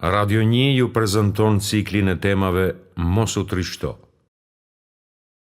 Radio 1 ju prezanton ciklin e temave Mos u trishto.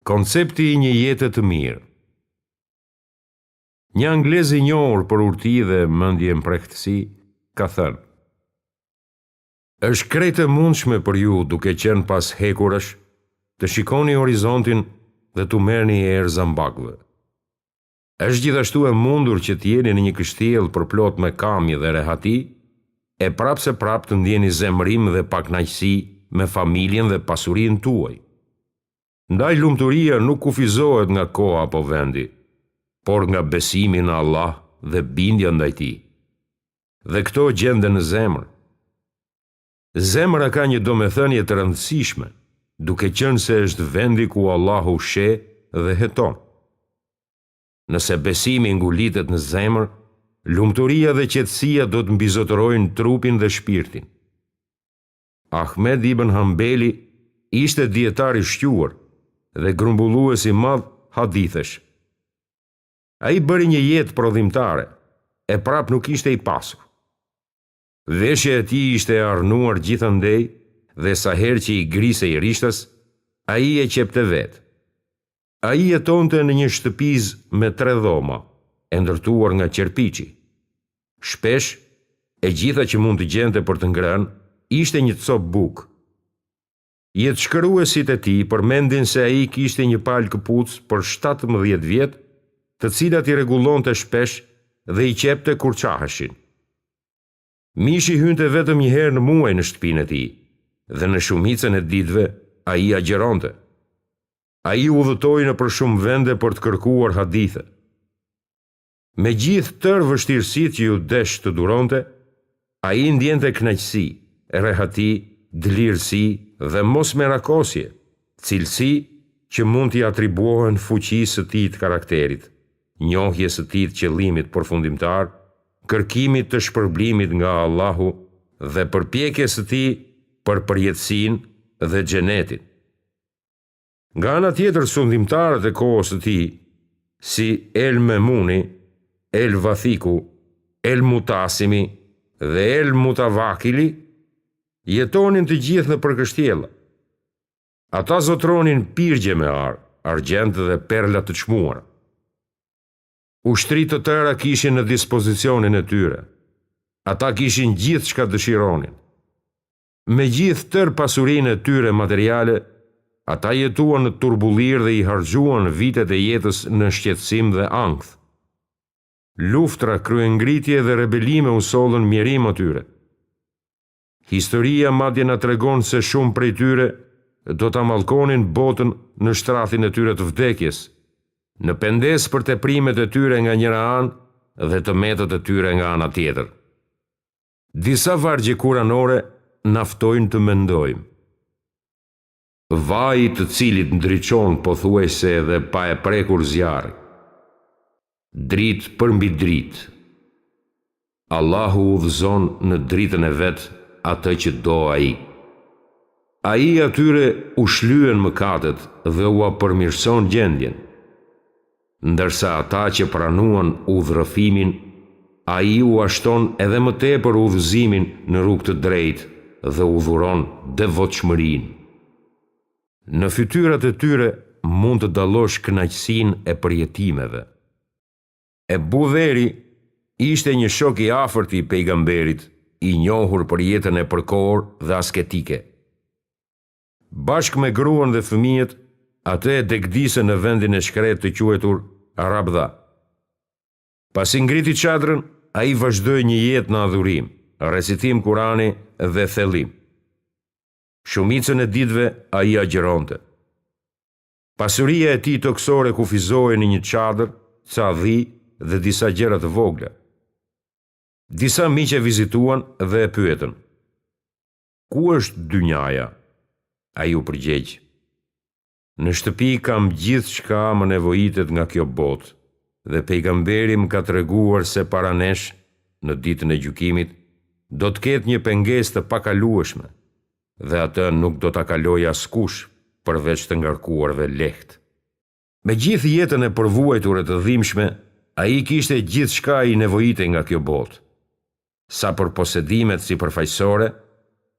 Koncepti i një jete të mirë. Një anglez i njohur për urti dhe mendje mprektësi ka thënë: "Është krejt e mundshme për ju, duke qenë pas hekurësh, të shikoni horizontin dhe t'u merrni erë zambakëve. Është gjithashtu e mundur që t'jeni në një kështjellë përplot me kamje dhe rehati, e prap se prap të ndjeni zemërim dhe pakënaqësi me familjen dhe pasurinë tuaj. Ndaj lumturia nuk kufizohet nga koha apo vendi, por nga besimi në Allah dhe bindja ndaj Tij. Dhe këto gjenden në zemër. Zemra ka një domethënie të rëndësishme, duke qenë se është vendi ku Allahu sheh dhe heton. Nëse besimi ngulitet në zemër, lumturia dhe qetësia do të mbizotërojnë trupin dhe shpirtin. Ahmed ibn Hanbeli ishte dietar i shquar dhe grumbullues i madh hadithesh. Ai bëri një jetë prodhimtare, e prap nuk ishte i pasur. Veshja e tij ishte e arnuar gjithandej dhe sa herë që i grisej rishtës, ai e qepte vetë. Ai jetonte në një shtëpiz me 3 dhoma, e ndërtuar nga qerpiçi. Shpesh, e gjitha që mund të gjente për të ngrënë, ishte një copë bukë. Jetëshkëruesit e tij përmendin se ai kishte një palë këpucë për 17 vjet, të cilat i rregullonte shpesh dhe i qepte kur qaheshin. Mishi hynte vetëm një herë në muaj në shtëpinë e tij, dhe në shumicën e ditëve ai agjeronte. Ai udhëtoi nëpër shumë vende për të kërkuar hadithe. Me gjithë tërë vështirësitë që ju desh të duronte, ai ndjente kënaqësi, rehati, dlirësi dhe mosmerakosje, cilësi që mund t'i atribuohen fuqisë së tij të karakterit, njohjes së tij të qëllimit përfundimtar, kërkimit të shpërblimit nga Allahu dhe përpjekjes së tij për përjetësinë dhe xhenetin. Nga ana tjetër, sundimtarët e kohës së tij, si El Memuni, El Vathiku, El Mutasimi dhe El Mutavakili, jetonin të gjithë në përkështjella. Ata zotronin pirgje me argjend dhe perla të çmuara. Ushtri të tëra kishin në dispozicionin e tyre. Ata kishin gjithë çka dëshironin. Me gjithë tërë pasurinë e tyre materiale, ata jetuan në turbullir dhe i harxhuan vitet e jetës në shqetësim dhe ankth. Luftra, kryengritje dhe rebelime u sollën mjerim atyre. Historia madje na tregon se shumë prej tyre do ta mallkonin botën në shtrathin e tyre të vdekjes, në pendes për teprimet e tyre nga njëra anë dhe tëmetet e tyre nga ana tjetër. Disa vargje kuranore na ftojnë të mendojmë. Vaji të cilit ndriçon pothuajse edhe pa e prekur zjarri. Dritë për mbi dritë. Allahu udhëzon në dritën e vet atë që do ai. Ai atyre u shlyen mëkatet dhe u përmirëson gjendjen. Ndërsa ata që pranuan udhërëfimin, ai u ashton edhe më tepër udhëzimin në rrugë të drejtë dhe u dhuron devotshmërinë. Në fytyrat e tyre mund të dallosh kënaqësinë e përjetimeve. Ebu Dheri ishte një shok i afërt i pejgamberit, i njohur për jetën e përkohur dhe asketike. Bashkë me gruan dhe fëmijët, atë e degdisën në vendin e shkret të quajtur Rabdha. Pasi ngriti çadrën, ai vazhdoi një jetë në adhurim, recitim Kurani dhe thellim. Shumicën e ditëve ai agjeronte. Pasuria e tij toksore kufizohej në një çadër, ca dhi dhe disa gjëra të vogla. Disa miq e vizituan dhe e pyetën: "Ku është dynjaja?" Ai u përgjegj: "Në shtëpi kam gjithçka më nevojitet nga kjo botë, dhe pejgamberi më ka treguar se para nesh, në ditën e gjykimit, do të ketë një pengesë të pakalueshme, dhe atë nuk do ta kalojë askush përveç të ngarkuarve lehtë." Me gjithë jetën e përvuajtur e të dhimbshme, ai kishte gjithçka i nevojitej nga kjo botë. Sa për posedimet sipërfaqësore,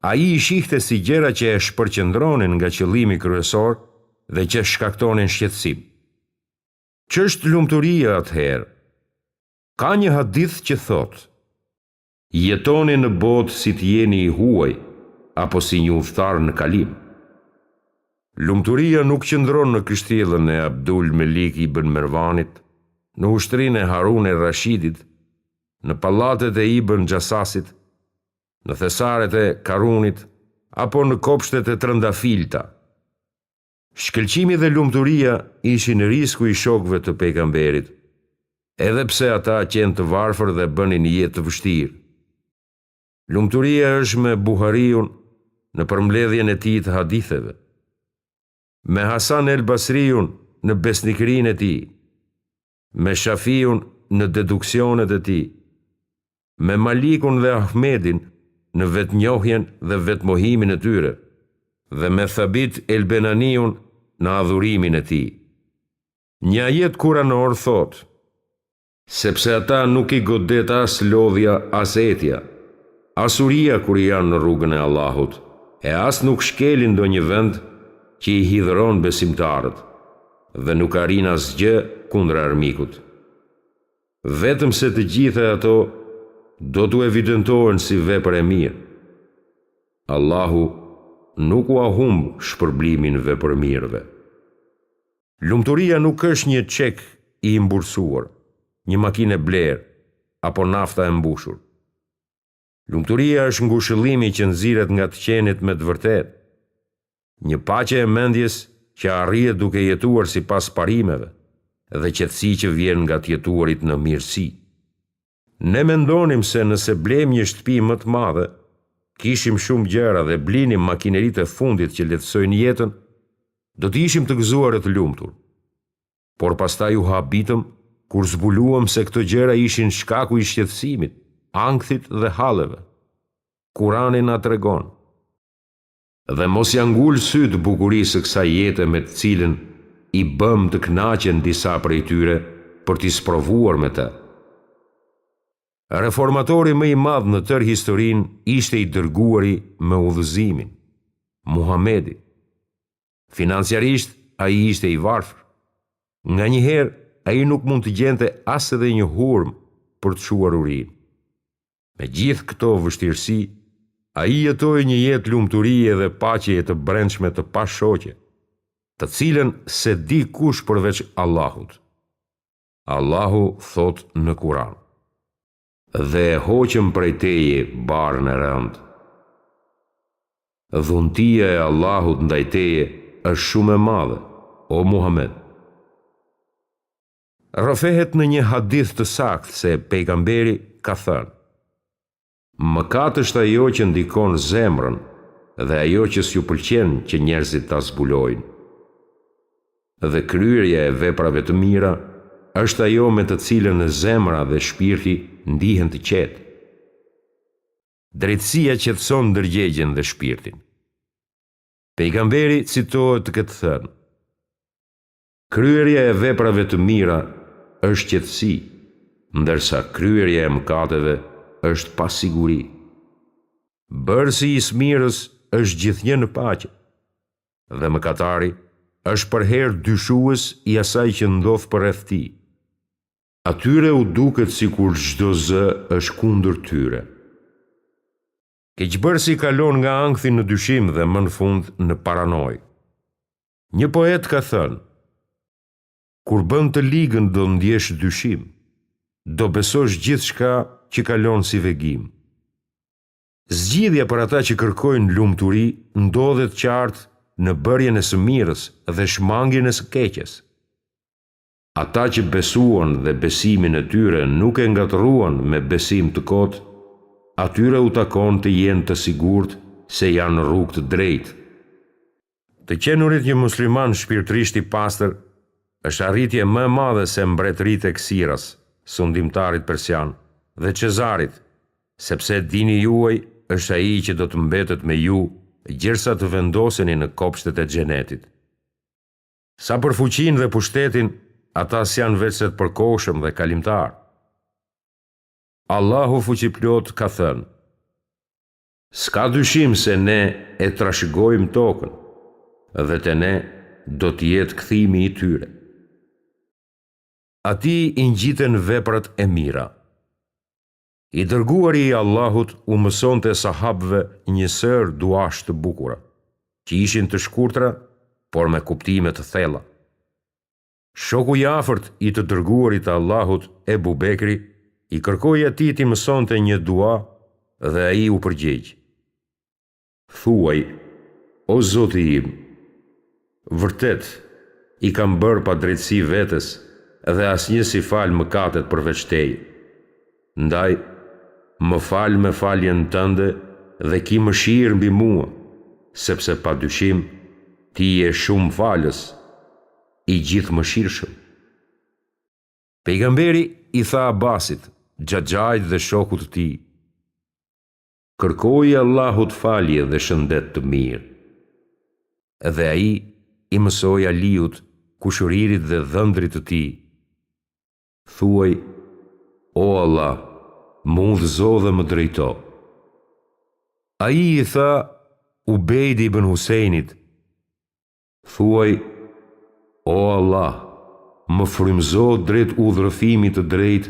Ai I shihte si gjëra që e shpërqendronin nga qëllimi kryesor dhe që shkaktonin shqetësim. Ç'është lumturia atëherë? Ka një hadith që thotë: jetoni në botë si të jeni I huaj, apo si një udhëtar në kalim. Lumturia nuk qëndron në kështjellën e Abdul Melik Ibn Mervanit, në ushtrinë e Harun e Rashidit, në pallatet e Ibn Gjasasit, në thesaret e Karunit, apo në kopshtet e trëndafilta. Shkëlqimi dhe lumturia ishin risku I shokëve të pejgamberit, edhe pse ata qenë të varfër dhe bënin jetë të vështirë. Lumturia është me Buhariun në përmbledhjen e tij të haditheve, me Hasan el Basriun në besnikërinë e tij, me Shafiun në deduksionet e tij, me Malikun dhe Ahmedin në vetnjohjen dhe vetmohimin e tyre, dhe me Thabit el Benaniun në adhurimin e tij. Një ajet kuranor thot: sepse ata nuk I godet as lodhja as etja, as uria kur janë në rrugën e Allahut, e as nuk shkelin ndonjë vend që I hidhëron besimtarët, dhe nuk arrin asgjë kundër armikut. Vetëm se të gjitha ato do t'u evidentohen si vepër e mirë. Allahu nuk u humb shpërblimin vepërmirëve. Lumturia nuk është një çek I imbursuar, një makinë blerë apo nafta e mbushur. Lumturia është ngushëllimi që nxiret nga të qenit me të vërtetë, një paqe e mendjes që arrihet duke jetuar sipas parimeve dhe qetësi që vjen nga të jetuarit në mirësi. Ne mendonim se nëse blejmë një shtëpi më të madhe, kishim shumë gjëra dhe blinim makineritë e fundit që lehtësojnë jetën, do të ishim të gëzuar e të lumtur. Por pastaj u habitëm kur zbuluam se këto gjëra ishin shkaku I shqetësimit, ankthit dhe halleve. Kurani na tregon: dhe mos ja ngul syt bukurisë së kësaj jete me të cilën I bëm të kënaqen disa prej tyre për t'i sprovuar me të. Reformatori më I madh në tërë historinë ishte I dërguari me udhëzimin, Muhamedi. Financiarisht ai ishte I varfër. Nganjëherë ai nuk mund të gjente as edhe një hurmë për të shuar urinë. Me gjithë këto vështirësi, ai jetoi një jetë lumturie dhe paqeje të brendshme të pashoqe, të cilën se di kush përveç Allahut. Allahu thot në Kur'an: dhe e hoqëm prej teje barën e rëndë. Dhuntia e Allahut ndaj teje është shumë e madhe, o Muhammed. Rrëfehet në një hadith të saktë se pejgamberi ka thënë: mëkat është ajo që ndikon zemrën dhe ajo që s'ju pëlqen që njerëzit ta zbulojnë. Dhe kryerja e veprave të mira është ajo me të cilën zemra dhe shpirti ndihen të qetë. Drejtësia qetëson ndërgjegjen dhe shpirtin. Pejgamberi citohet të këtë thënë: kryerja e veprave të mira është qetësi, ndërsa kryerja e mëkateve është pasiguri. Bërësi I smirës është gjithnjë në paqe, dhe mëkatari është përherë dyshues I asaj që ndodh përreth tij. Atyre u duket sikur çdo zë është kundër tyre. Keqbërësi kalon nga ankthi në dyshim dhe më në fund në paranojë. Një poet ka thënë: kur bën të ligën do ndjesh dyshim, do besosh gjithçka që kalon si vegim. Zgjidhja për ata që kërkojnë lumturi ndodhet qartë në bërjen e së mirës dhe shmangjen e së keqes. Ata që besuan dhe besimin e tyre nuk e ngatruan me besim të kotë, atyre u takon të jenë të sigurt se janë në rrugë të drejtë. Të qenurit një musliman shpirtërisht I pastër është arritje më e madhe se mbretëritë e Ksiras, sundimtarit persian, dhe Cezarit, sepse dini juaj është ai që do të mbetet me ju gjersa të vendoseni në kopshtet e xhenetit. Sa për fuqinë dhe pushtetin, ata s'janë veç se të përkohshëm dhe kalimtar. Allahu fuqiplot ka thënë: S'ka dyshim se ne e trashëgojmë tokën, dhe te ne do t'jetë kthimi i tyre. Ati i ngjiten veprat e mira. I dërguari i Allahut u mësonte sahabëve një sër duash të bukura, që ishin të shkurtra, por me kuptime të thella. Shoku i afërt i të dërguarit të Allahut, Ebu Bekri, i kërkoi atij t'i mësonte një dua dhe ai u përgjigj. Thuaj, o Zoti im, vërtet i kam bërë pa drejtësi vetes dhe asnjë si fal mëkatet përveç teje. Ndaj, më fal me faljen tënde dhe ki mëshirë mbi mua, sepse pa dyshim ti je shumë falës, i gjithë mëshirshëm. Pejgamberi i tha Abbasit, xhaxhait dhe shokut të tij, kërkoi Allahut falje dhe shëndet të mirë. Edhe ai i mësoi Aliut, kushëririt dhe dhëndrit të tij. Thuaj, o Allah, më udhëzo dhe më drejto. Ai i tha Ubejdi ibn Husejnit, thuaj, o Allah, më frymëzo drejt udhërëfimit të drejt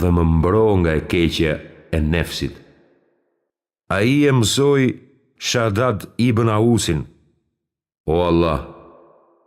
dhe më mbro nga e keqja e nefsit. Ai e mësoi Shaddad ibn Ausin, o Allah,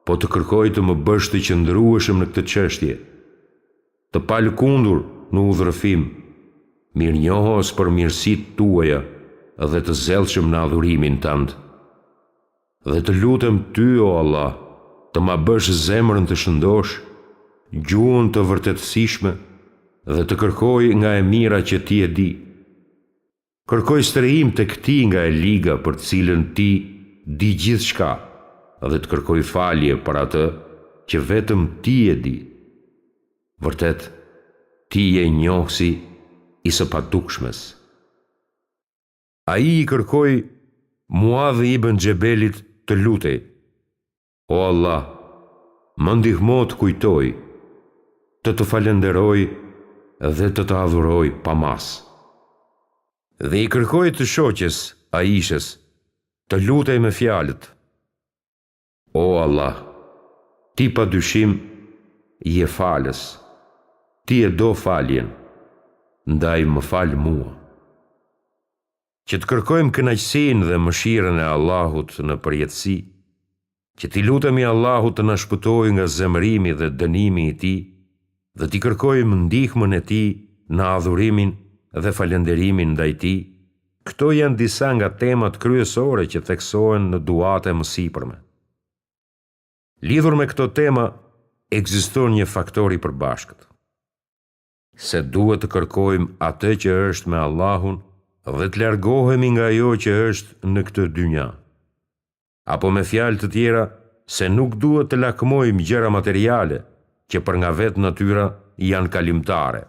po të kërkoj të më bësh të qëndrueshëm në këtë çështje, të palëkundur në udhërëfim, mirënjohës për mirësitë tuaja dhe të zellshëm në adhurimin tënd. Dhe të lutem ty, o Allah, të ma bësh zemrën të shëndosh, gjuhën të vërtetësishme dhe të kërkoj nga e mira që ti e di. Kërkoj strehim tek ti nga e liga për cilën ti di gjithçka dhe të kërkoj falje për atë që vetëm ti e di. Vërtet, ti je njohësi i së padukshmes. Ai i kërkoi Muadh ibn Xhebelit të lutej, o Allah, më ndihmo të kujtoj, të falenderoj dhe të adhuroj pa mas. Dhe i kërkoi të shoqes Aishës të lutej me fjalët, o Allah, ti pa dyshim je falës, ti e do faljen, ndaj më fal mua. Që të kërkojmë kënaqësinë dhe mëshirën e Allahut në përjetësi, që t'i lutemi Allahut të na shpëtojë nga zemërimi dhe dënimi i tij, dhe t'i kërkojmë ndihmën e tij në adhurimin dhe falënderimin ndaj tij. Këto janë disa nga temat kryesore që theksohen në duat e mësipërme. Lidhur me këto tema, ekziston një faktor i përbashkët, se duhet të kërkojmë atë që është me Allahun dhe të largohemi nga ajo që është në këtë dynja. Apo me fjalë të tjera, se nuk duhet të lakmojmë gjëra materiale që për nga vetë natyra janë kalimtare.